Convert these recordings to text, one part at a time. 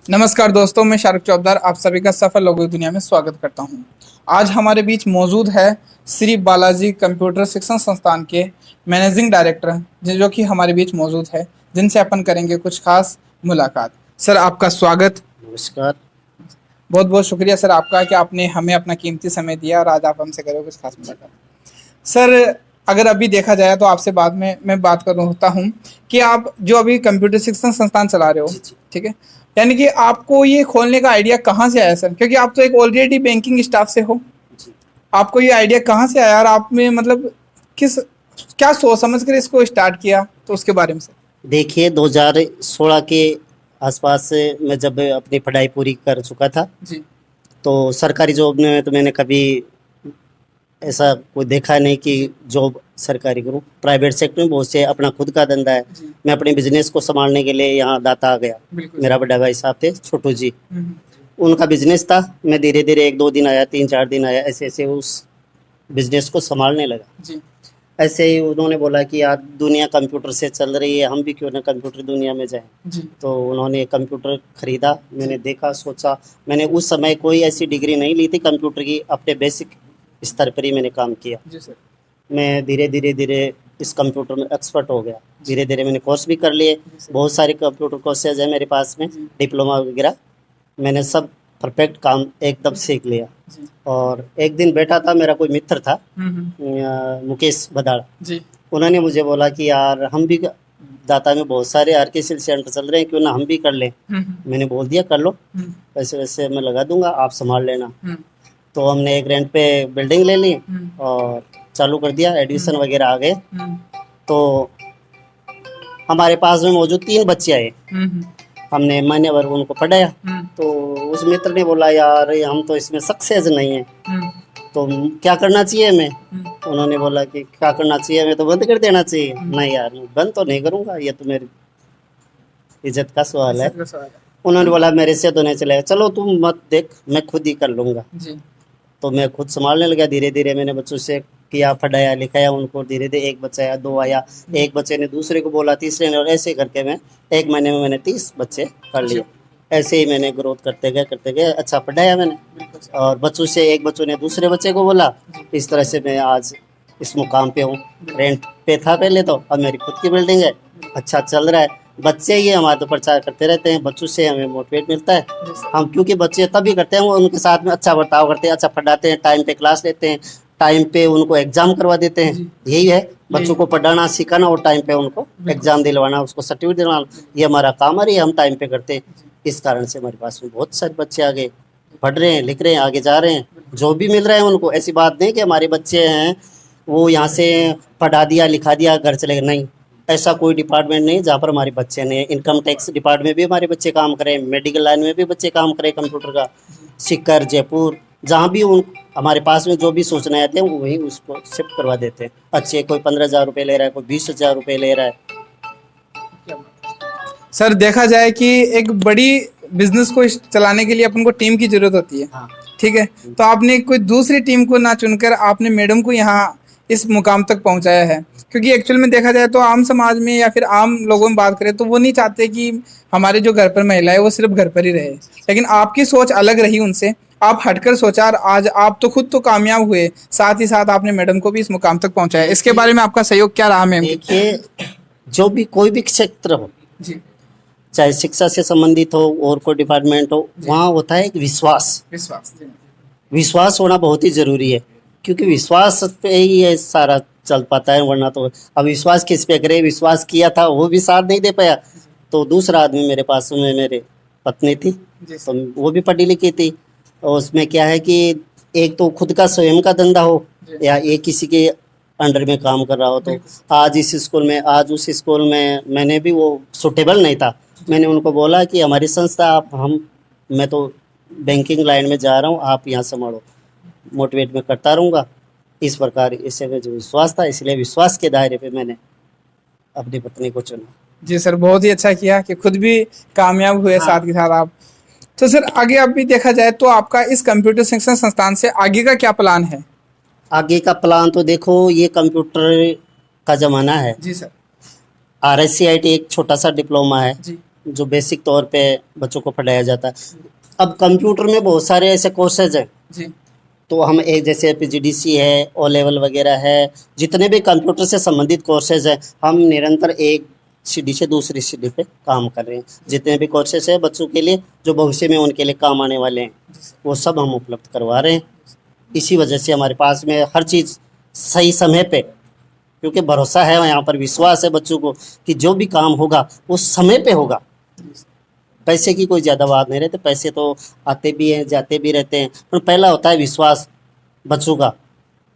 नमस्कार दोस्तों, मैं शाहरुख चौधर आप सभी का सफल लोगों की दुनिया में स्वागत करता हूं। आज हमारे बीच मौजूद है श्री बालाजी कंप्यूटर शिक्षण संस्थान के मैनेजिंग डायरेक्टर जो कि हमारे बीच मौजूद है, जिनसे अपन करेंगे कुछ खास मुलाकात। सर, आपका स्वागत। नमस्कार। बहुत बहुत शुक्रिया सर आपका कि आपने हमें अपना कीमती समय दिया और आज आप हमसे करें कुछ खास मुलाकात। सर, अगर अभी देखा जाए तो आपसे बाद में मैं बात कर होता हूँ कि आप जो अभी कंप्यूटर शिक्षण संस्थान चला रहे हो, ठीक है, यानी कि आपको ये खोलने का आइडिया कहाँ से आया सर? क्योंकि आप तो एक ऑलरेडी बैंकिंग स्टाफ से हो, आपको ये आइडिया कहाँ से आया और आप में मतलब किस क्या सोच समझ कर इसको स्टार्ट किया, तो उसके बारे में सर। देखिए 2016 के आसपास मैं जब अपनी पढ़ाई पूरी कर चुका था जी तो सरकारी जॉब में तो मैंने कभी ऐसा कोई देखा नहीं कि जॉब सरकारी करूं। प्राइवेट सेक्टर में बहुत से अपना खुद का धंधा है। जी मैं अपने बिजनेस को संभालने के लिए यहाँ दाता आ गया। बिल्कुल मेरा बड़ा भाई साहब थे छोटू जी, हम्म, उनका बिजनेस था। मैं धीरे धीरे 1-2 दिन आया, 3-4 दिन आया, ऐसे ऐसे उस बिजनेस को संभालने लगा। जी ऐसे ही उन्होंने बोला कि यार दुनिया कंप्यूटर से चल रही है, हम भी क्यों ना कंप्यूटर दुनिया में जाएं। जी तो उन्होंने कंप्यूटर खरीदा, मैंने देखा, सोचा। मैंने उस समय कोई ऐसी डिग्री नहीं ली थी कंप्यूटर की, अपने बेसिक स्तर पर ही मैंने काम किया। जी सर। मैं धीरे धीरे धीरे इस कंप्यूटर में एक्सपर्ट हो गया। धीरे धीरे मैंने कोर्स भी कर लिए। बहुत सारे कंप्यूटर कोर्सेज है मेरे पास में, डिप्लोमा वगैरह। मैंने सब परफेक्ट काम एकदम सीख लिया। जी और एक दिन बैठा था, मेरा कोई मित्र था, मुकेश बदाड़, जी उन्होंने मुझे बोला कि यार हम भी दाता में बहुत सारे आर्टिफिशियल सेंटर चल रहे हैं, क्यों ना हम भी कर लें। मैंने बोल दिया कर लो, वैसे वैसे मैं लगा दूंगा, आप संभाल लेना। तो हमने एक रेंट पे बिल्डिंग ले ली और चालू कर दिया। एडमिशन वगैरह आ गए तो हमारे पास में मौजूद 3 बच्चे आए। हमने महीने भर उनको पढ़ाया। तो उस मित्र ने बोला यार हम तो इसमें सक्सेस नहीं है, तो क्या करना चाहिए हमें। उन्होंने बोला कि क्या करना चाहिए, हमें तो बंद कर देना चाहिए। नहीं यार, बंद तो नहीं करूँगा, ये तो मेरी इज्जत का सवाल है। उन्होंने बोला मेरे से तो नहीं चलेगा, चलो तुम मत देख, मैं खुद ही कर लूँगा। तो मैं खुद संभालने लगा। धीरे धीरे मैंने बच्चों से किया, पढ़ाया लिखाया उनको। धीरे धीरे 1 बच्चा आया, 2 आया, एक बच्चे ने दूसरे को बोला, तीसरे ने, और ऐसे करके मैं 1 महीने में मैंने 30 बच्चे कर लिए। ऐसे ही मैंने ग्रोथ करते गए। अच्छा पढ़ाया मैंने, और बच्चों से एक बच्चों ने दूसरे बच्चे को बोला। इस तरह से मैं आज इस मुकाम पे हूँ। रेंट पे था पहले तो, अब मेरी खुद की बिल्डिंग है, अच्छा चल रहा है। बच्चे ये हमारे तो प्रचार करते रहते हैं, बच्चों से हमें मोटिवेट मिलता है। हम क्योंकि बच्चे तभी करते हैं, वो उनके साथ में अच्छा बर्ताव करते हैं, अच्छा पढ़ाते हैं, टाइम पे क्लास लेते हैं, टाइम पे उनको एग्जाम करवा देते हैं। यही है बच्चों को पढ़ाना सिखाना और टाइम पे उनको एग्जाम दिलवाना, उसको सर्टिफिकेट दिलवाना। ये हमारा काम है, ये हम टाइम पे करते हैं। इस कारण से हमारे पास में बहुत सारे बच्चे आगे पढ़ रहे हैं, लिख रहे हैं, आगे जा रहे हैं, जो भी मिल रहा है उनको। ऐसी बात नहीं कि हमारे बच्चे हैं वो यहाँ से पढ़ा दिया लिखा दिया घर चले गए, नहीं। ऐसा कोई डिपार्टमेंट नहीं जहाँ पर हमारे बच्चे नहीं। इनकम टैक्स डिपार्टमेंट में भी हमारे बच्चे काम करें, मेडिकल लाइन में भी बच्चे काम करें कंप्यूटर का, सीकर, जयपुर, जहाँ भी उन हमारे पास में जो भी सूचनाएं आते हैं वही उसको शिफ्ट करवा देते हैं। अच्छे कोई 15,000 रुपये ले रहा है, कोई 20,000 रुपये ले रहा है। सर, देखा जाए कि एक बड़ी बिजनेस को चलाने के लिए अपन को टीम की जरूरत होती है। हाँ। ठीक है, तो आपने कोई दूसरी टीम को ना चुनकर आपने मैडम को यहाँ इस मुकाम तक पहुंचाया है। क्योंकि एक्चुअल में देखा जाए तो आम समाज में या फिर आम लोगों में बात करें तो वो नहीं चाहते कि हमारे जो घर पर महिला है वो सिर्फ घर पर ही रहे, लेकिन आपकी सोच अलग रही उनसे। आप हटकर सोचा और आज आप तो खुद तो कामयाब हुए, साथ ही साथ आपने मैडम को भी इस मुकाम तक पहुंचाया। इसके बारे में आपका सहयोग क्या रहा मैम? देखिए, जो भी कोई भी क्षेत्र हो, जी, चाहे शिक्षा से संबंधित हो और कोई डिपार्टमेंट हो, वहाँ होता है एक विश्वास। विश्वास होना बहुत ही जरूरी है, क्योंकि विश्वास पे ही ये सारा चल पाता है। वरना तो अब विश्वास किस पे करे, विश्वास किया था वो भी साथ नहीं दे पाया। तो दूसरा आदमी मेरे पास में मेरे पत्नी थी, तो वो भी पढ़ी लिखी थी। और उसमें क्या है कि एक तो खुद का स्वयं का धंधा हो या एक किसी के अंडर में काम कर रहा हो। तो आज इस स्कूल में, आज उस स्कूल में, मैंने भी वो सुटेबल नहीं था। मैंने उनको बोला कि हमारी संस्था आप मैं तो बैंकिंग लाइन में जा रहा हूँ, आप यहाँ संभालो, मोटिवेट मैं करता रहूँगा। इस प्रकार इससे में जो विश्वास था, इसलिए विश्वास के दायरे पे मैंने अपनी पत्नी को चुना। जी सर, बहुत ही अच्छा किया कि खुद भी कामयाब हुए। हाँ। साथ के साथ आप तो सर आगे अब भी देखा जाए तो आपका इस कंप्यूटर शिक्षण संस्थान से आगे का क्या प्लान है? आगे का प्लान तो देखो, ये कंप्यूटर का ज़माना है। जी सर। RSCIT एक छोटा सा डिप्लोमा है। जी। जो बेसिक तौर पे बच्चों को पढ़ाया जाता है। अब कंप्यूटर में बहुत सारे ऐसे कोर्सेज हैं, जी तो हम एक जैसे PGDC है, ओ लेवल वगैरह है, जितने भी कंप्यूटर से संबंधित कोर्सेज हैं, हम निरंतर एक सीढ़ी से दूसरी सीढ़ी पे काम कर रहे हैं। जितने भी कोर्सेज हैं बच्चों के लिए जो भविष्य में उनके लिए काम आने वाले हैं, वो सब हम उपलब्ध करवा रहे हैं। इसी वजह से हमारे पास में हर चीज़ सही समय पे, क्योंकि भरोसा है यहाँ पर, विश्वास है बच्चों को कि जो भी काम होगा वो समय पे होगा। पैसे की कोई ज़्यादा बात नहीं रहती, पैसे तो आते भी हैं जाते भी रहते हैं, पर पहला होता है विश्वास बच्चों का,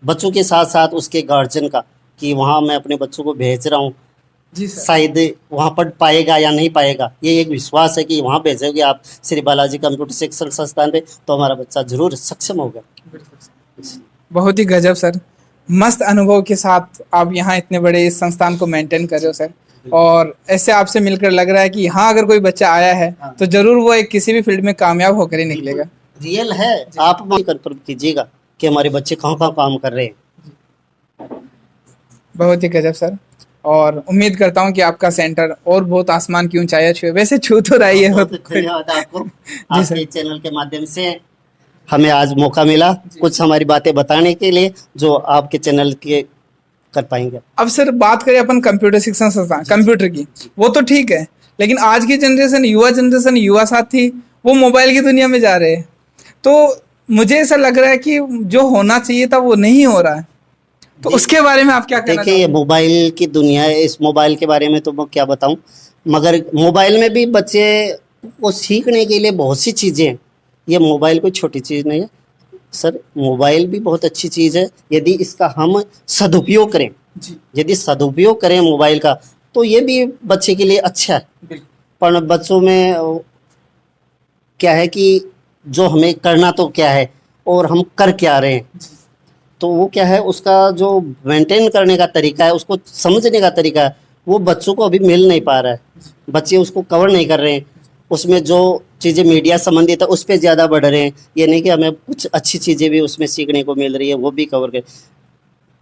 बच्चों के साथ साथ उसके गार्जियन का, कि वहाँ मैं अपने बच्चों को भेज रहा हूँ, जी सर। शायद वहाँ पढ़ पाएगा या नहीं पाएगा, ये एक विश्वास है कि वहाँ भेजोगे आप श्री बालाजी कंप्यूटर शिक्षण संस्थान पे, तो हमारा बच्चा जरूर सक्षम होगा। बहुत ही गजब सर, मस्त अनुभव के साथ आप यहाँ इतने बड़े इस संस्थान को मेंटेन कर रहे हो सर। और ऐसे आपसे मिलकर लग रहा है कि यहाँ अगर कोई बच्चा आया है तो जरूर वो एक किसी भी फील्ड में कामयाब होकर ही निकलेगा। रियल है, आप कंफर्म कीजिएगा कि हमारे बच्चे कहाँ कहाँ काम कर रहे हैं। बहुत ही गजब सर, और उम्मीद करता हूँ कि आपका सेंटर और बहुत आसमान की ऊंचाइयां छुए, वैसे छू तो रही है। धन्यवाद आपको, आपके चैनल के माध्यम से हमें आज मौका मिला कुछ हमारी बातें बताने के लिए, जो आपके चैनल के कर पाएंगे। अब सर बात करें अपन कंप्यूटर शिक्षण संस्थान कंप्यूटर की, वो तो ठीक है, लेकिन आज की जनरेशन, युवा जनरेशन, युवा साथी वो मोबाइल की दुनिया में जा रहे हैं, तो मुझे ऐसा लग रहा है कि जो होना चाहिए था वो नहीं हो रहा है, तो उसके बारे में आप क्या कहना देखिए, ये मोबाइल की दुनिया है, इस मोबाइल के बारे में तो मैं क्या बताऊं, मगर मोबाइल में भी बच्चे को सीखने के लिए बहुत सी चीज़ें हैं। ये मोबाइल कोई छोटी चीज़ नहीं है सर, मोबाइल भी बहुत अच्छी चीज़ है यदि इसका हम सदुपयोग करें। यदि सदुपयोग करें मोबाइल का तो ये भी बच्चे के लिए अच्छा है। पर बच्चों में क्या है कि जो हमें करना तो क्या है और हम कर क्या रहे हैं, तो वो क्या है, उसका जो मेंटेन करने का तरीका है, उसको समझने का तरीका है, वो बच्चों को अभी मिल नहीं पा रहा है। बच्चे उसको कवर नहीं कर रहे हैं, उसमें जो चीज़ें मीडिया संबंधित है उस पर ज़्यादा बढ़ रहे हैं। ये नहीं कि हमें कुछ अच्छी चीज़ें भी उसमें सीखने को मिल रही है, वो भी कवर कर।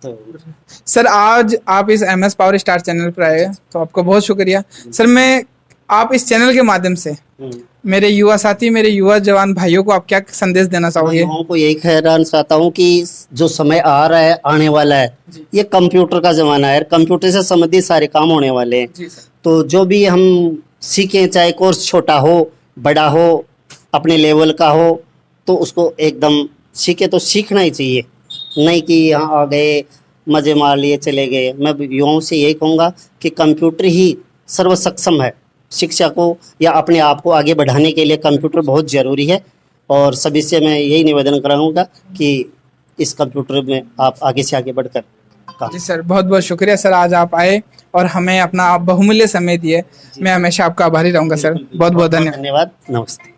तो सर आज आप इस MS पावर स्टार चैनल पर आए, तो आपका बहुत शुक्रिया सर। मैं आप इस चैनल के माध्यम से मेरे युवा साथी, मेरे युवा जवान भाइयों को आप क्या संदेश देना चाहोगे? युवाओं को यही कहना चाहता हूँ कि जो समय आ रहा है, आने वाला है, ये कंप्यूटर का ज़माना है, कंप्यूटर से संबंधित सारे काम होने वाले हैं। तो जो भी हम सीखें, चाहे कोर्स छोटा हो बड़ा हो, अपने लेवल का हो, तो उसको एकदम सीखे तो सीखना ही चाहिए, नहीं कि यहाँ आ गए मज़े मार लिए चले गए। मैं युवाओं से यही कहूँगा कि कंप्यूटर ही सर्व सक्षम है। शिक्षा को या अपने आप को आगे बढ़ाने के लिए कंप्यूटर बहुत ज़रूरी है, और सभी से मैं यही निवेदन कराऊँगा कि इस कंप्यूटर में आप आगे से आगे बढ़कर जी सर, बहुत बहुत शुक्रिया सर, आज आप आए और हमें अपना बहुमूल्य समय दिए। मैं हमेशा आपका आभारी रहूँगा सर, बहुत बहुत धन्यवाद। धन्यवाद, नमस्ते।